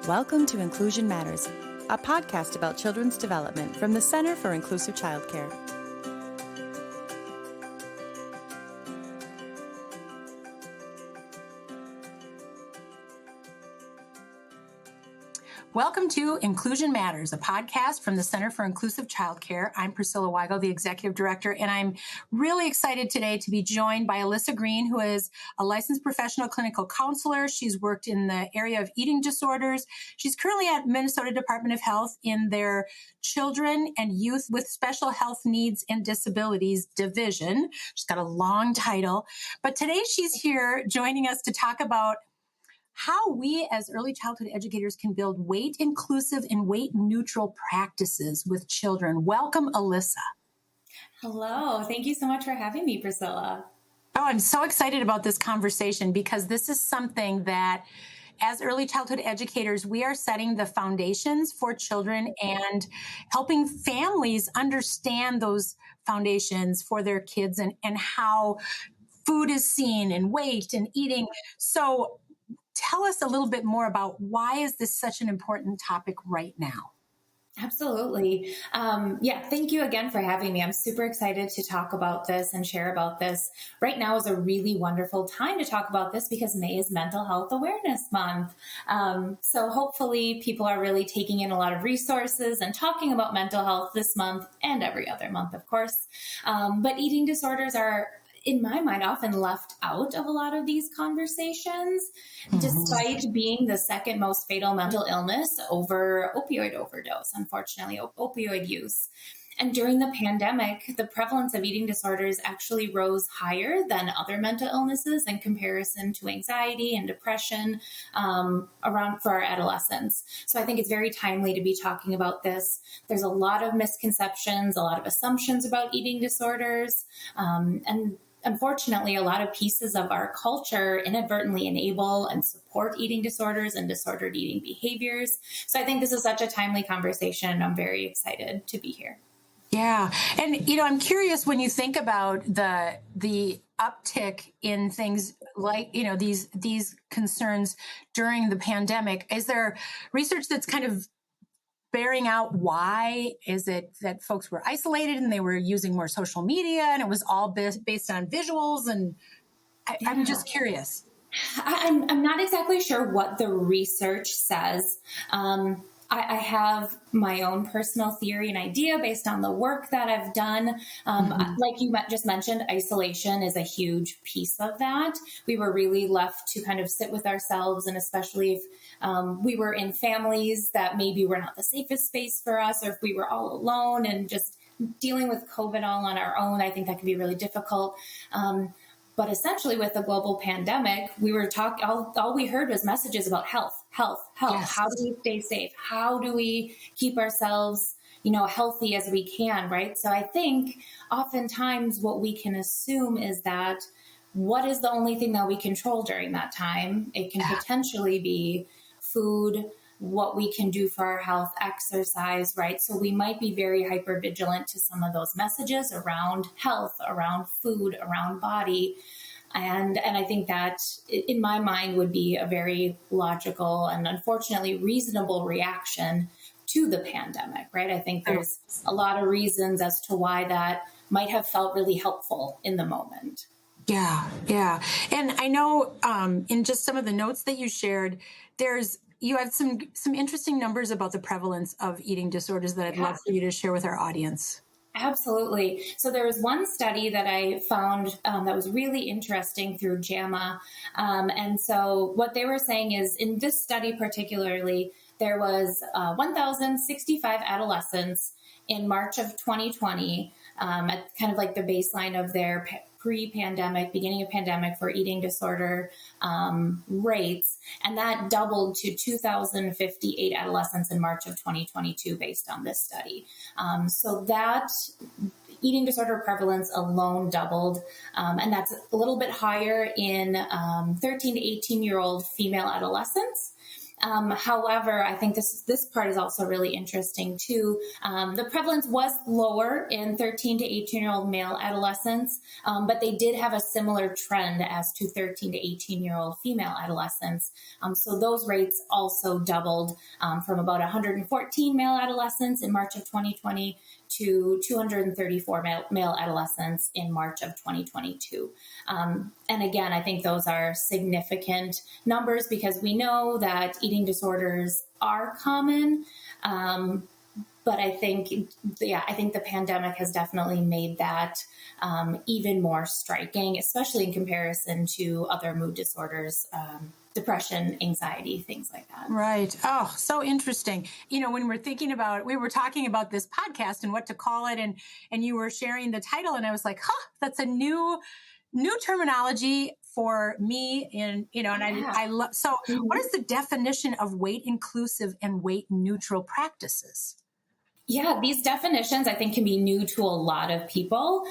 Welcome to Inclusion Matters, a podcast about children's development from the Center for Inclusive Childcare. Welcome to Inclusion Matters, a podcast from the Center for Inclusive Childcare. I'm Priscilla Weigel, the Executive Director, and I'm really excited today to be joined by Alyssa Green, who is a licensed professional clinical counselor. She's worked in the area of eating disorders. She's currently at Minnesota Department of Health in their Children and Youth with Special Health Needs and Disabilities Division. She's got a long title, but today she's here joining us to talk about how we as early childhood educators can build weight-inclusive and weight-neutral practices with children. Welcome, Alyssa. Hello. Thank you so much for having me, Priscilla. Oh, I'm so excited about this conversation because this is something that as early childhood educators, we are setting the foundations for children and helping families understand those foundations for their kids and how food is seen and weight and eating. So tell us a little bit more about why is this such an important topic right now? Absolutely. Thank you again for having me. I'm super excited to talk about this and share about this. Right now is a really wonderful time to talk about this because May is Mental Health Awareness Month. So hopefully people are really taking in a lot of resources and talking about mental health this month and every other month, of course. But eating disorders are, in my mind, often left out of a lot of these conversations, despite being the second most fatal mental illness over opioid overdose, unfortunately, opioid use. And during the pandemic, the prevalence of eating disorders actually rose higher than other mental illnesses in comparison to anxiety and depression around for our adolescents. So I think it's very timely to be talking about this. There's a lot of misconceptions, a lot of assumptions about eating disorders, and unfortunately, a lot of pieces of our culture inadvertently enable and support eating disorders and disordered eating behaviors. So I think this is such a timely conversation. I'm very excited to be here. Yeah. And, I'm curious when you think about the uptick in things like, these concerns during the pandemic, is there research that's kind of bearing out why? Is it that folks were isolated and they were using more social media and it was all based on visuals? And I'm just curious. I'm not exactly sure what the research says. I have my own personal theory and idea based on the work that I've done. Like you just mentioned, isolation is a huge piece of that. We were really left to kind of sit with ourselves, and especially if we were in families that maybe were not the safest space for us, or if we were all alone and just dealing with COVID all on our own, I think that can be really difficult. But essentially with the global pandemic, we were all we heard was messages about health. Yes. How do we stay safe? How do we keep ourselves, healthy as we can, right? So I think oftentimes what we can assume is that what is the only thing that we control during that time? It can potentially be food, what we can do for our health, exercise, right? So we might be very hypervigilant to some of those messages around health, around food, around body. And I think that, in my mind, would be a very logical and unfortunately reasonable reaction to the pandemic, right? I think there's a lot of reasons as to why that might have felt really helpful in the moment. Yeah. And I know in just some of the notes that you shared, you have some interesting numbers about the prevalence of eating disorders that I'd love for you to share with our audience. Absolutely. So there was one study that I found that was really interesting through JAMA. And so what they were saying is, in this study particularly, there was 1,065 adolescents in March of 2020 at kind of like the baseline of their pre-pandemic, beginning of pandemic for eating disorder rates. And that doubled to 2,058 adolescents in March of 2022 based on this study. So that eating disorder prevalence alone doubled. And that's a little bit higher in 13 to 18-year-old female adolescents. However, I think this part is also really interesting too. The prevalence was lower in 13 to 18-year-old male adolescents, but they did have a similar trend as to 13 to 18-year-old female adolescents. So those rates also doubled from about 114 male adolescents in March of 2020 to 234 male adolescents in March of 2022. And again, I think those are significant numbers because we know that eating disorders are common. But I think the pandemic has definitely made that even more striking, especially in comparison to other mood disorders, depression, anxiety, things like that. Right. Oh, so interesting. When we were talking about this podcast and what to call it, and you were sharing the title, and I was like, that's a new terminology for me. And I love. So, what is the definition of weight inclusive and weight neutral practices? Yeah, these definitions I think can be new to a lot of people.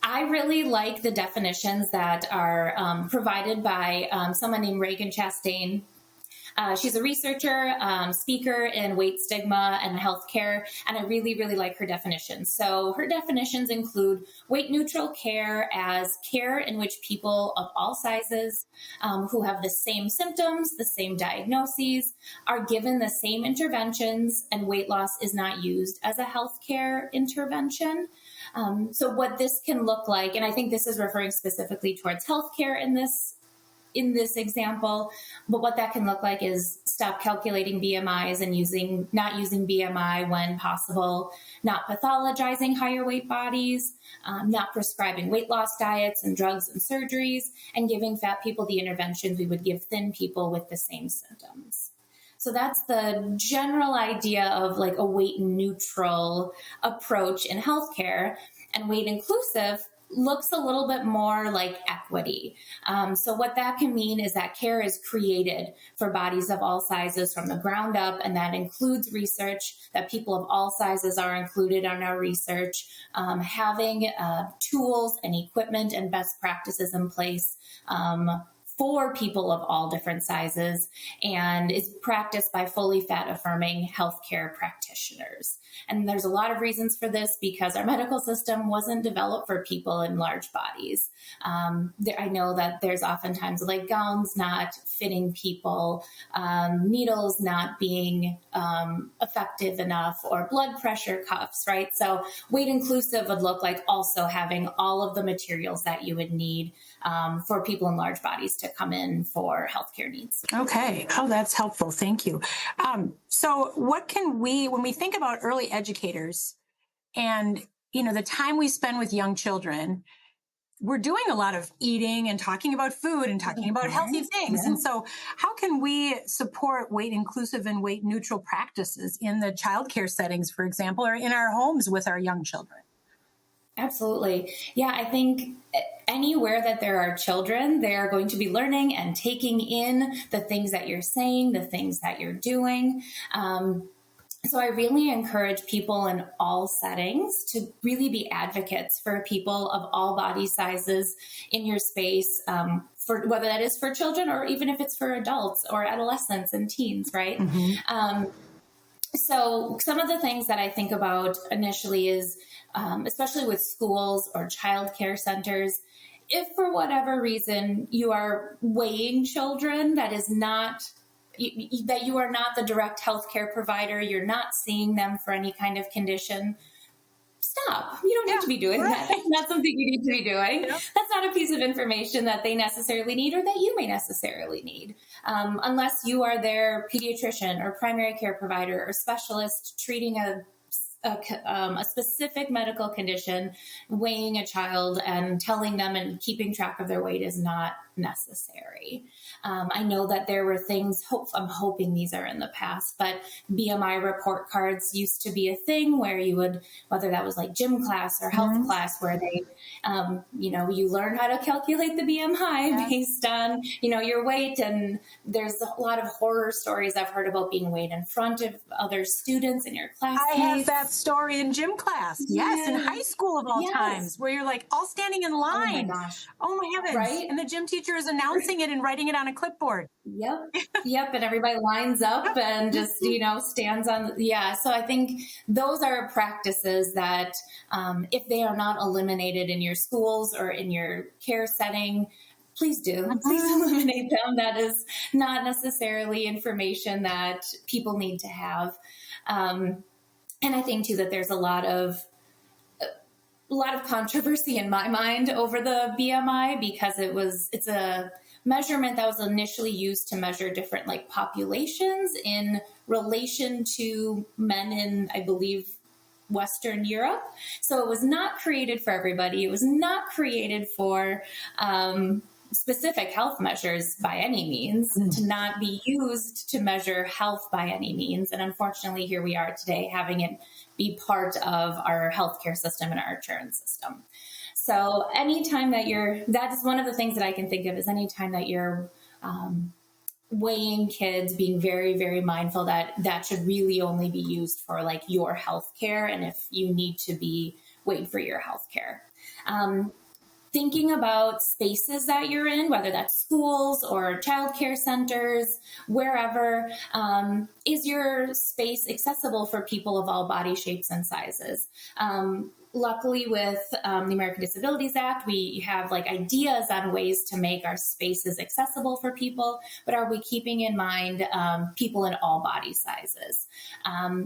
I really like the definitions that are provided by someone named Reagan Chastain. She's a researcher, speaker in weight stigma and healthcare, and I really, really like her definitions. So her definitions include weight neutral care as care in which people of all sizes who have the same symptoms, the same diagnoses, are given the same interventions, and weight loss is not used as a healthcare intervention. So what this can look like, and I think this is referring specifically towards healthcare in this example, but what that can look like is stop calculating BMIs and not using BMI when possible, not pathologizing higher weight bodies, not prescribing weight loss diets and drugs and surgeries, and giving fat people the interventions we would give thin people with the same symptoms. So that's the general idea of like a weight neutral approach in healthcare, and weight inclusive looks a little bit more like equity. So what that can mean is that care is created for bodies of all sizes from the ground up, and that includes research, that people of all sizes are included in our research, having tools and equipment and best practices in place for people of all different sizes, and is practiced by fully fat affirming healthcare practitioners. And there's a lot of reasons for this because our medical system wasn't developed for people in large bodies. I know that there's oftentimes like gowns not fitting people, needles not being effective enough, or blood pressure cuffs, right? So weight inclusive would look like also having all of the materials that you would need for people in large bodies to come in for healthcare needs. Okay. Oh, that's helpful. Thank you. So what can when we think about early educators and, the time we spend with young children, we're doing a lot of eating and talking about food and talking about healthy things. Yeah. And so how can we support weight inclusive and weight neutral practices in the childcare settings, for example, or in our homes with our young children? Absolutely. Yeah, I think anywhere that there are children, they are going to be learning and taking in the things that you're saying, the things that you're doing. So I really encourage people in all settings to really be advocates for people of all body sizes in your space, for whether that is for children or even if it's for adults or adolescents and teens, right? Mm-hmm. So some of the things that I think about initially is, especially with schools or childcare centers, if for whatever reason you are weighing children that you are not the direct healthcare provider, you're not seeing them for any kind of condition, stop. You don't need to be doing that. That's not something you need to be doing. Yeah. That's not a piece of information that they necessarily need or that you may necessarily need. Unless you are their pediatrician or primary care provider or specialist treating a specific medical condition, weighing a child and telling them and keeping track of their weight is not necessary. I know that there were things, I'm hoping these are in the past, but BMI report cards used to be a thing where you would, whether that was like gym class or health class, where they, you learn how to calculate the BMI based on, your weight. And there's a lot of horror stories I've heard about being weighed in front of other students in your class. I have that story in gym class. Yes, in high school of all times, where you're like all standing in line. Oh my gosh. Oh my heavens. Right? And the gym teacher teacher is announcing it and writing it on a clipboard. Yep. Yep. And everybody lines up and just, stands on. Yeah. So I think those are practices that if they are not eliminated in your schools or in your care setting, please do. Please eliminate them. That is not necessarily information that people need to have. And I think too that there's a lot of controversy in my mind over the BMI because it's a measurement that was initially used to measure different populations in relation to men in, I believe, Western Europe. So it was not created for everybody. It was not created for specific health measures by any means, to not be used to measure health by any means. And unfortunately, here we are today having it be part of our healthcare system and our insurance system. So anytime that that is one of the things that I can think of is anytime that you're weighing kids, being very, very mindful that should really only be used for your healthcare and if you need to be weighed for your healthcare. Thinking about spaces that you're in, whether that's schools or childcare centers, wherever, is your space accessible for people of all body shapes and sizes? Luckily, with the American Disabilities Act, we have ideas on ways to make our spaces accessible for people, but are we keeping in mind people in all body sizes?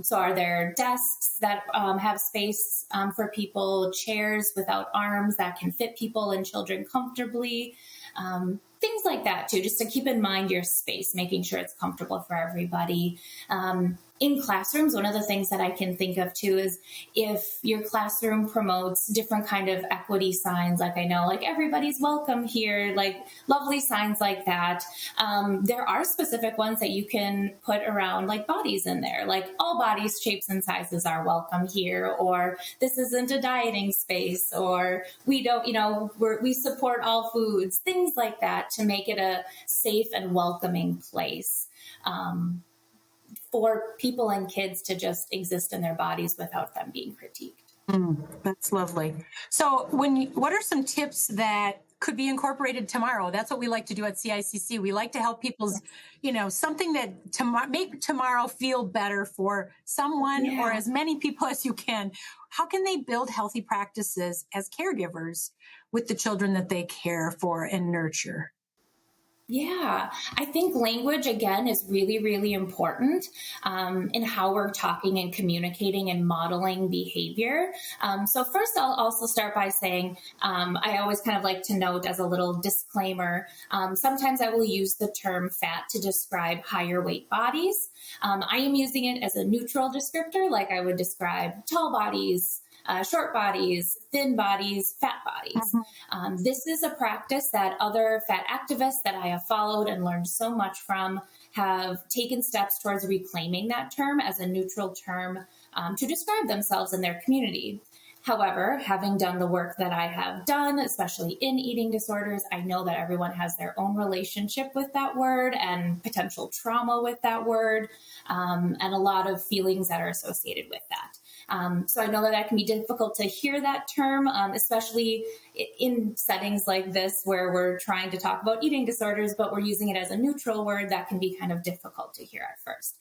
So are there desks that have space for people, chairs without arms that can fit people and children comfortably? Things like that too, just to keep in mind your space, making sure it's comfortable for everybody. In classrooms, one of the things that I can think of too is if your classroom promotes different kind of equity signs, I know everybody's welcome here, lovely signs like that. There are specific ones that you can put around bodies in there, all bodies, shapes, and sizes are welcome here, or this isn't a dieting space, or we don't, we support all foods, things like that to make it a safe and welcoming place. For people and kids to just exist in their bodies without them being critiqued. That's lovely. So what are some tips that could be incorporated tomorrow? That's what we like to do at CICC. We like to help people's, something that make tomorrow feel better for someone or as many people as you can. How can they build healthy practices as caregivers with the children that they care for and nurture? Yeah, I think language, again, is really, really important in how we're talking and communicating and modeling behavior. So first, I'll also start by saying I always kind of like to note as a little disclaimer, sometimes I will use the term fat to describe higher weight bodies. I am using it as a neutral descriptor, like I would describe tall bodies, short bodies, thin bodies, fat bodies. This is a practice that other fat activists that I have followed and learned so much from have taken steps towards reclaiming that term as a neutral term to describe themselves and their community. However, having done the work that I have done, especially in eating disorders, I know that everyone has their own relationship with that word and potential trauma with that word, and a lot of feelings that are associated with that. So I know that can be difficult to hear that term, especially in settings like this where we're trying to talk about eating disorders, but we're using it as a neutral word. That can be kind of difficult to hear at first.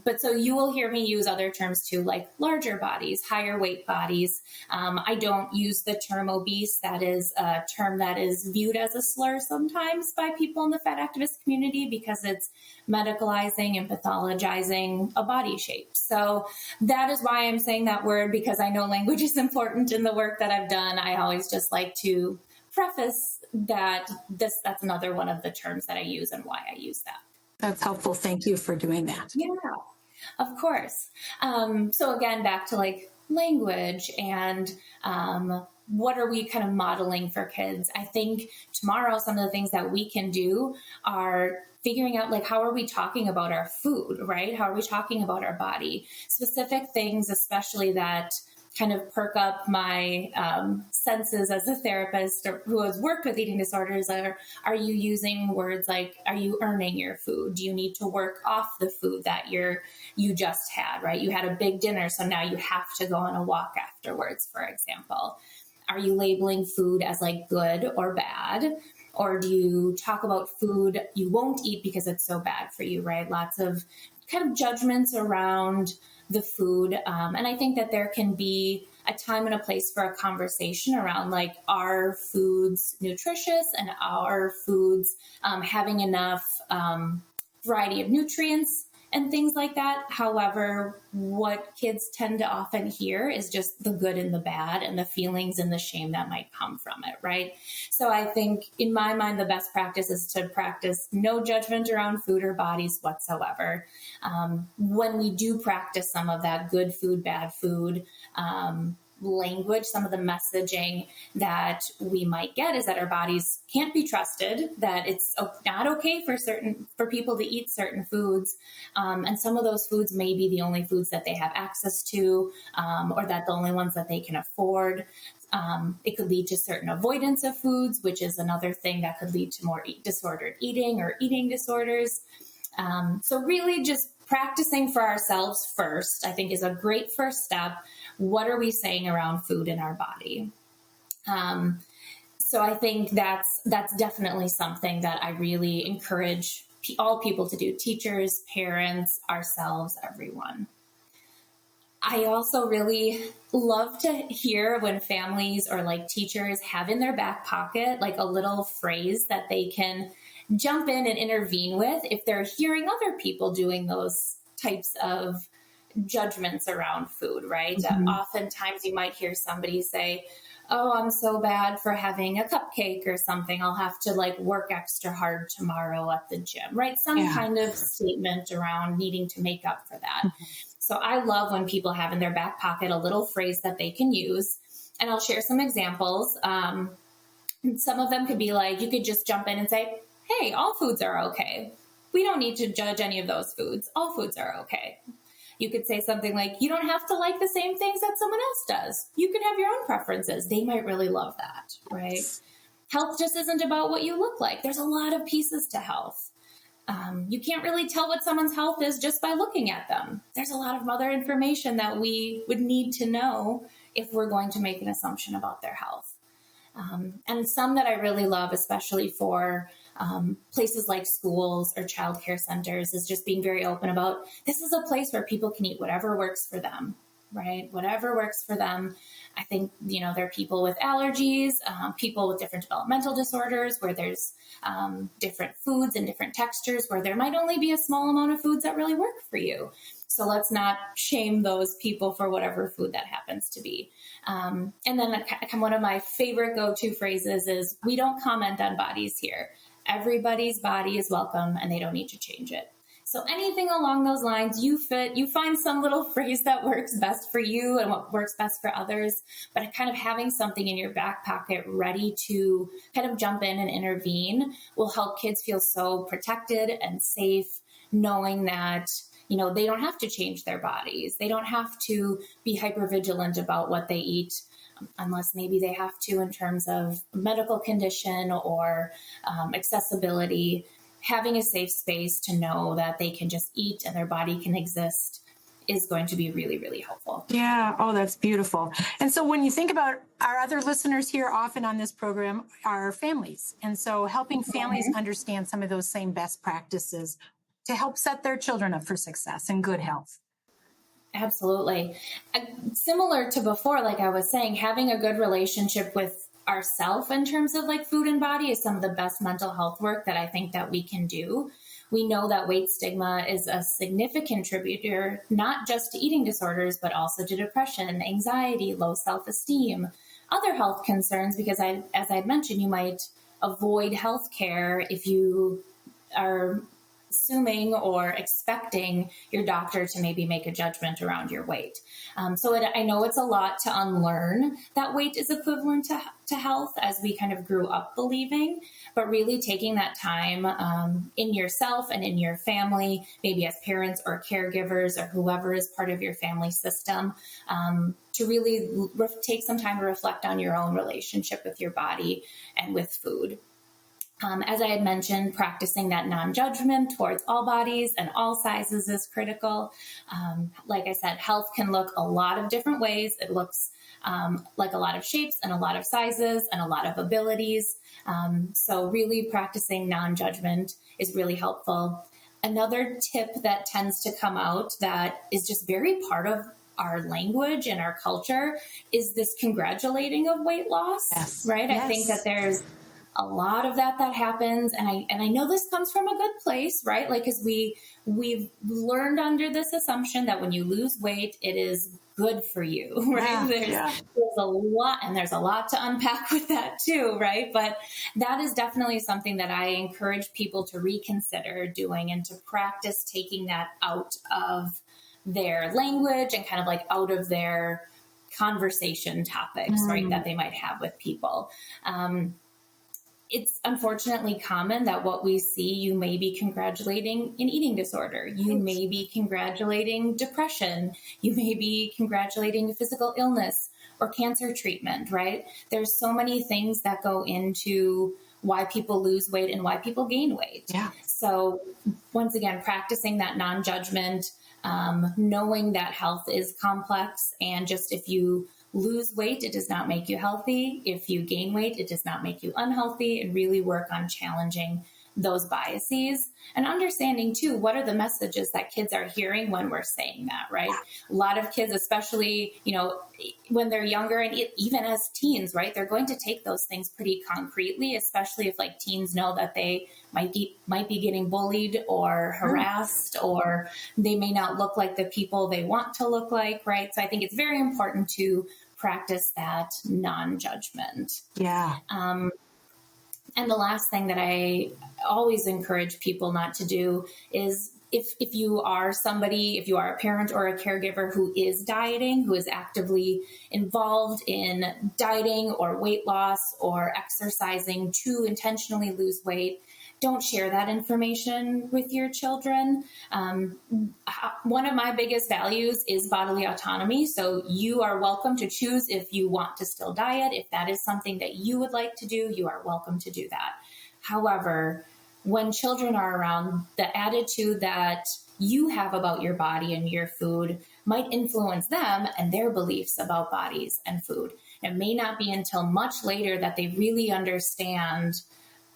But so you will hear me use other terms too, like larger bodies, higher weight bodies. I don't use the term obese. That is a term that is viewed as a slur sometimes by people in the fat activist community because it's medicalizing and pathologizing a body shape. So that is why I'm saying that word, because I know language is important in the work that I've done. I always just like to preface that that's another one of the terms that I use and why I use that. That's helpful. Thank you for doing that. Yeah, of course. So again, back to language and what are we kind of modeling for kids? I think tomorrow, some of the things that we can do are figuring out how are we talking about our food, right? How are we talking about our body? Specific things, especially that kind of perk up my senses as a therapist who has worked with eating disorders are you using words like, are you earning your food? Do you need to work off the food that you just had, right? You had a big dinner, so now you have to go on a walk afterwards, for example. Are you labeling food as good or bad? Or do you talk about food you won't eat because it's so bad for you, right? Lots of kind of judgments around the food. And I think that there can be a time and a place for a conversation around, like, are foods nutritious, and are foods having enough variety of nutrients and things like that. However, what kids tend to often hear is just the good and the bad and the feelings and the shame that might come from it, right? So I think, in my mind, the best practice is to practice no judgment around food or bodies whatsoever. When we do practice some of that good food, bad food language, some of the messaging that we might get is that our bodies can't be trusted, that it's not okay for people to eat certain foods, and some of those foods may be the only foods that they have access to, or that the only ones that they can afford. It could lead to certain avoidance of foods, which is another thing that could lead to more disordered eating or eating disorders. So really just practicing for ourselves first, I think, is a great first step. What are we saying around food in our body? So I think that's definitely something that I really encourage all people to do: teachers, parents, ourselves, everyone. I also really love to hear when families or like teachers have in their back pocket like a little phrase that they can jump in and intervene with if they're hearing other people doing those types of judgments around food, right? Mm-hmm. Oftentimes you might hear somebody say, "Oh, I'm so bad for having a cupcake or something. I'll have to like work extra hard tomorrow at the gym," right? Some kind of statement around needing to make up for that. Mm-hmm. So I love when people have in their back pocket a little phrase that they can use. And I'll share some examples. Some of them could be like, you could just jump in and say, "Hey, all foods are okay. We don't need to judge any of those foods. All foods are okay." You could say something like, "You don't have to like the same things that someone else does. You can have your own preferences." They might really love that, right? Health just isn't about what you look like. There's a lot of pieces to health. You can't really tell what someone's health is just by looking at them. There's a lot of other information that we would need to know if we're going to make an assumption about their health. And some that I really love, especially for places like schools or childcare centers, is just being very open about, this is a place where people can eat whatever works for them, right? Whatever works for them. I think, there are people with allergies, people with different developmental disorders where there's different foods and different textures where there might only be a small amount of foods that really work for you. So let's not shame those people for whatever food that happens to be. And then one of my favorite go-to phrases is, "We don't comment on bodies here. Everybody's body is welcome and they don't need to change it." So anything along those lines, you find some little phrase that works best for you and what works best for others, but kind of having something in your back pocket ready to kind of jump in and intervene will help kids feel so protected and safe, knowing that, they don't have to change their bodies. They don't have to be hypervigilant about what they eat, unless maybe they have to in terms of medical condition or accessibility. Having a safe space to know that they can just eat and their body can exist is going to be really, really helpful. Yeah. Oh, that's beautiful. And so when you think about our other listeners here, often on this program are families. And so helping families understand some of those same best practices to help set their children up for success and good health. Absolutely. Similar to before, like I was saying, having a good relationship with ourself in terms of like food and body is some of the best mental health work that I think that we can do. We know that weight stigma is a significant contributor, not just to eating disorders, but also to depression, anxiety, low self-esteem, other health concerns, because as I mentioned, you might avoid healthcare if you are assuming or expecting your doctor to maybe make a judgment around your weight. I know it's a lot to unlearn that weight is equivalent to health, as we kind of grew up believing, but really taking that time in yourself and in your family, maybe as parents or caregivers or whoever is part of your family system, to really take some time to reflect on your own relationship with your body and with food. As I had mentioned, practicing that non-judgment towards all bodies and all sizes is critical. Like I said, health can look a lot of different ways. It looks like a lot of shapes and a lot of sizes and a lot of abilities. So really practicing non-judgment is really helpful. Another tip that tends to come out that is just very part of our language and our culture is this congratulating of weight loss, Yes. right? Yes. I think that there's a lot of that happens. And I know this comes from a good place, right? Like, cause we've learned under this assumption that when you lose weight, it is good for you, right? There's a lot, and there's a lot to unpack with that too, right? But that is definitely something that I encourage people to reconsider doing and to practice taking that out of their language and kind of like out of their conversation topics, right, that they might have with people. It's unfortunately common that what we see, you may be congratulating an eating disorder. You may be congratulating depression. You may be congratulating physical illness or cancer treatment, right? There's so many things that go into why people lose weight and why people gain weight. Yeah. So once again, practicing that non-judgment, knowing that health is complex, and just if you lose weight, it does not make you healthy. If you gain weight, it does not make you unhealthy, and really work on challenging those biases and understanding too, what are the messages that kids are hearing when we're saying that, right? A lot of kids, especially, when they're younger and even as teens, right, they're going to take those things pretty concretely, especially if like teens know that they might be getting bullied or harassed, or they may not look like the people they want to look like, right? So I think it's very important to practice that non-judgment. Yeah. And the last thing that I always encourage people not to do is if you are a parent or a caregiver who is dieting, who is actively involved in dieting or weight loss or exercising to intentionally lose weight, don't share that information with your children. One of my biggest values is bodily autonomy. So you are welcome to choose if you want to still diet. If that is something that you would like to do, you are welcome to do that. However, when children are around, the attitude that you have about your body and your food might influence them and their beliefs about bodies and food. It may not be until much later that they really understand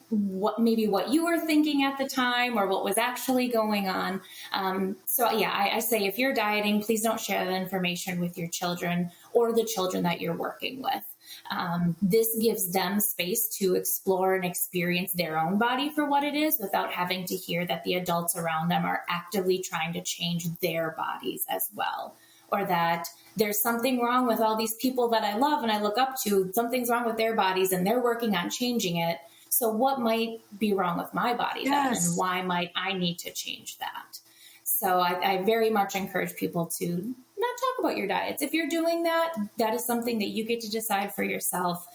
what you were thinking at the time or what was actually going on. I say if you're dieting, please don't share that information with your children or the children that you're working with. This gives them space to explore and experience their own body for what it is without having to hear that the adults around them are actively trying to change their bodies as well, or that there's something wrong with all these people that I love and I look up to. Something's wrong with their bodies and they're working on changing it. So what might be wrong with my body then, and why might I need to change that? So I very much encourage people to not talk about your diets. If you're doing that, that is something that you get to decide for yourself.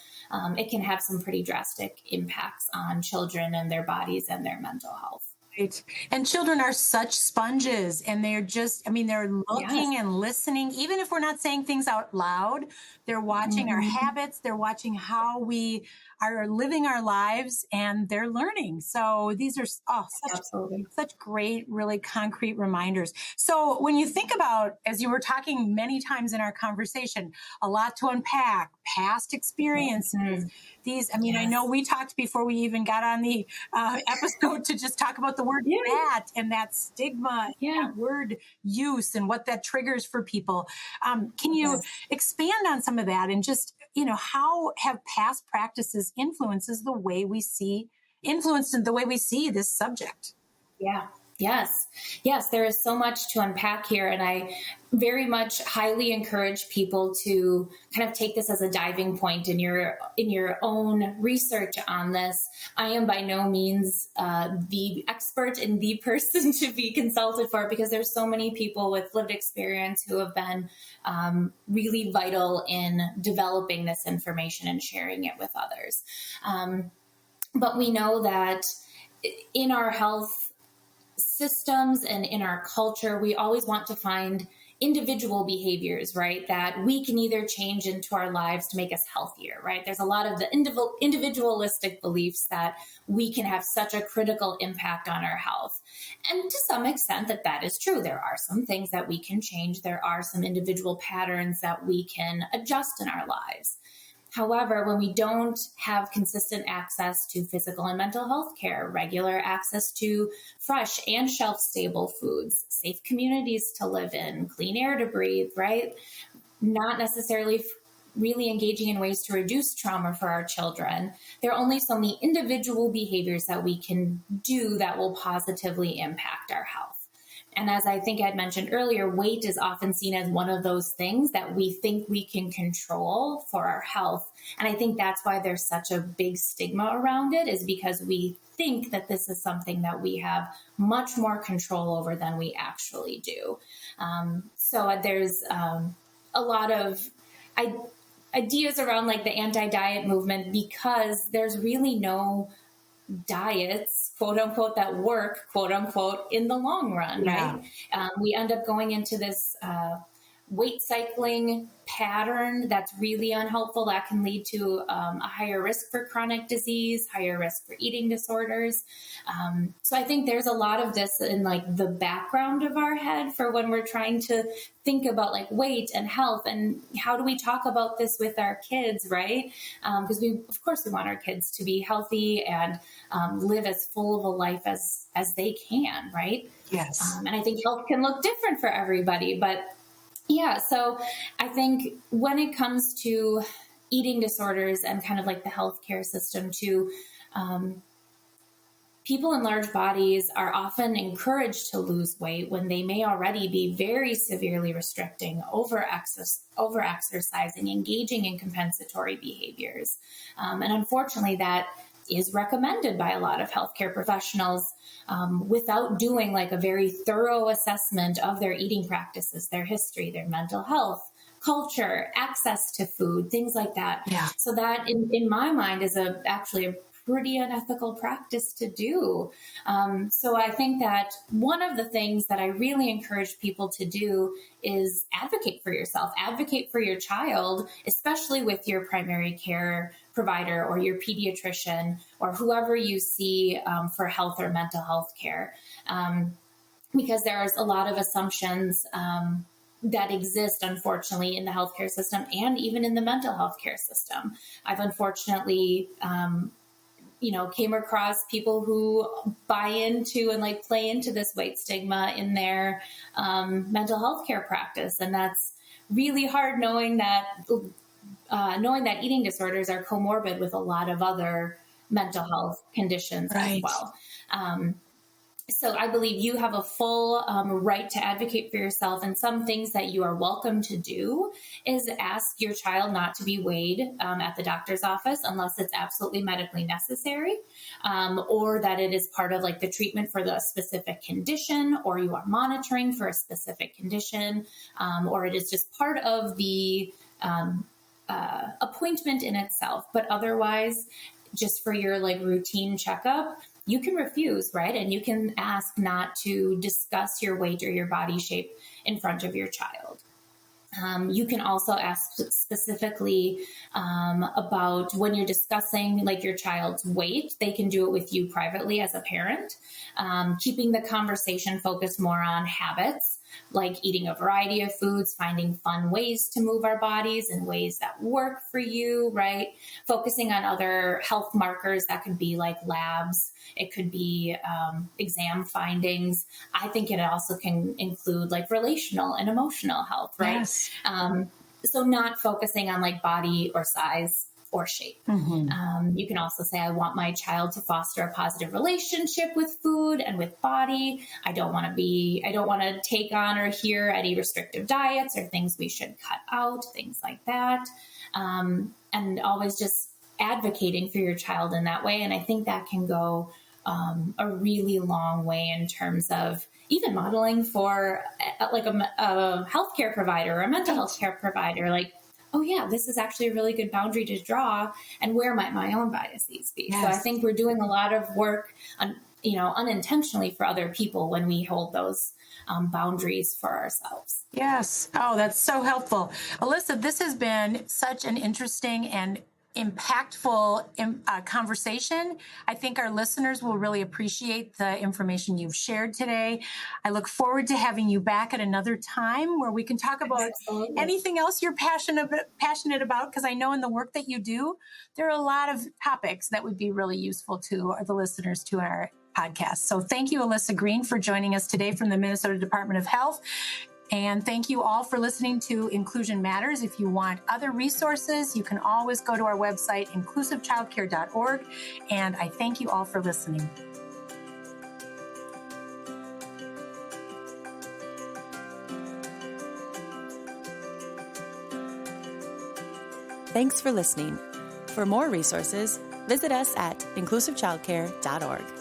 It can have some pretty drastic impacts on children and their bodies and their mental health. Right. And children are such sponges, and they're they're looking and listening. Even if we're not saying things out loud, they're watching our habits. They're watching how we are living our lives, and they're learning. So these are such great, really concrete reminders. So when you think about, as you were talking many times in our conversation, a lot to unpack, past experiences, these, I know we talked before we even got on the episode to just talk about the word fat and that stigma, that word use and what that triggers for people. Can you expand on some of that and just, how have past practices influenced the way we see this subject? Yeah. Yes, there is so much to unpack here. And I very much highly encourage people to kind of take this as a diving point in your own research on this. I am by no means the expert and the person to be consulted for, because there's so many people with lived experience who have been really vital in developing this information and sharing it with others. But we know that in our health systems and in our culture, we always want to find individual behaviors, right, that we can either change into our lives to make us healthier, right? There's a lot of the individualistic beliefs that we can have such a critical impact on our health. And to some extent that is true. There are some things that we can change. There are some individual patterns that we can adjust in our lives. However, when we don't have consistent access to physical and mental health care, regular access to fresh and shelf-stable foods, safe communities to live in, clean air to breathe, right? Not necessarily really engaging in ways to reduce trauma for our children, there are only so many individual behaviors that we can do that will positively impact our health. And as I think I'd mentioned earlier, weight is often seen as one of those things that we think we can control for our health. And I think that's why there's such a big stigma around it, is because we think that this is something that we have much more control over than we actually do. So there's a lot of ideas around like the anti-diet movement, because there's really no diets, quote unquote, that work, quote unquote, in the long run, right? We end up going into this weight cycling pattern that's really unhelpful, that can lead to a higher risk for chronic disease, higher risk for eating disorders. So I think there's a lot of this in like the background of our head for when we're trying to think about like weight and health and how do we talk about this with our kids, right? Because of course we want our kids to be healthy and live as full of a life as they can, right? Yes. And I think health can look different for everybody, but yeah, so I think when it comes to eating disorders and kind of like the healthcare system too, people in large bodies are often encouraged to lose weight when they may already be very severely restricting, over exercising, engaging in compensatory behaviors. And unfortunately, that is recommended by a lot of healthcare professionals without doing like a very thorough assessment of their eating practices, their history, their mental health, culture, access to food, things like that. Yeah. So that in my mind is actually a pretty unethical practice to do. So I think that one of the things that I really encourage people to do is advocate for yourself, advocate for your child, especially with your primary care provider or your pediatrician or whoever you see for health or mental health care. Because there's a lot of assumptions that exist, unfortunately, in the healthcare system and even in the mental health care system. I've unfortunately came across people who buy into and like play into this weight stigma in their mental health care practice. And that's really hard, knowing that eating disorders are comorbid with a lot of other mental health conditions as well. So I believe you have a full right to advocate for yourself, and some things that you are welcome to do is ask your child not to be weighed at the doctor's office unless it's absolutely medically necessary, or that it is part of like the treatment for the specific condition, or you are monitoring for a specific condition, or it is just part of the appointment in itself. But otherwise, just for your like routine checkup, you can refuse, right? And you can ask not to discuss your weight or your body shape in front of your child. You can also ask specifically about when you're discussing like your child's weight. They can do it with you privately as a parent, keeping the conversation focused more on habits, like eating a variety of foods, finding fun ways to move our bodies in ways that work for you, right? Focusing on other health markers that could be like labs. It could be exam findings. I think it also can include like relational and emotional health, right? Yes. So not focusing on like body or size or shape. You can also say, I want my child to foster a positive relationship with food and with body. I don't want to take on or hear any restrictive diets or things we should cut out, things like that. And always just advocating for your child in that way. And I think that can go a really long way in terms of even modeling for like a healthcare provider or a mental health care provider, like, oh yeah, this is actually a really good boundary to draw, and where might my own biases be? Yes. So I think we're doing a lot of work unintentionally for other people when we hold those boundaries for ourselves. Yes. Oh, that's so helpful. Alyssa, this has been such an interesting and impactful conversation. I think our listeners will really appreciate the information you've shared today. I look forward to having you back at another time where we can talk about anything else you're passionate about, because I know in the work that you do, there are a lot of topics that would be really useful to the listeners to our podcast. So thank you, Alyssa Green, for joining us today from the Minnesota Department of Health. And thank you all for listening to Inclusion Matters. If you want other resources, you can always go to our website, inclusivechildcare.org. And I thank you all for listening. Thanks for listening. For more resources, visit us at inclusivechildcare.org.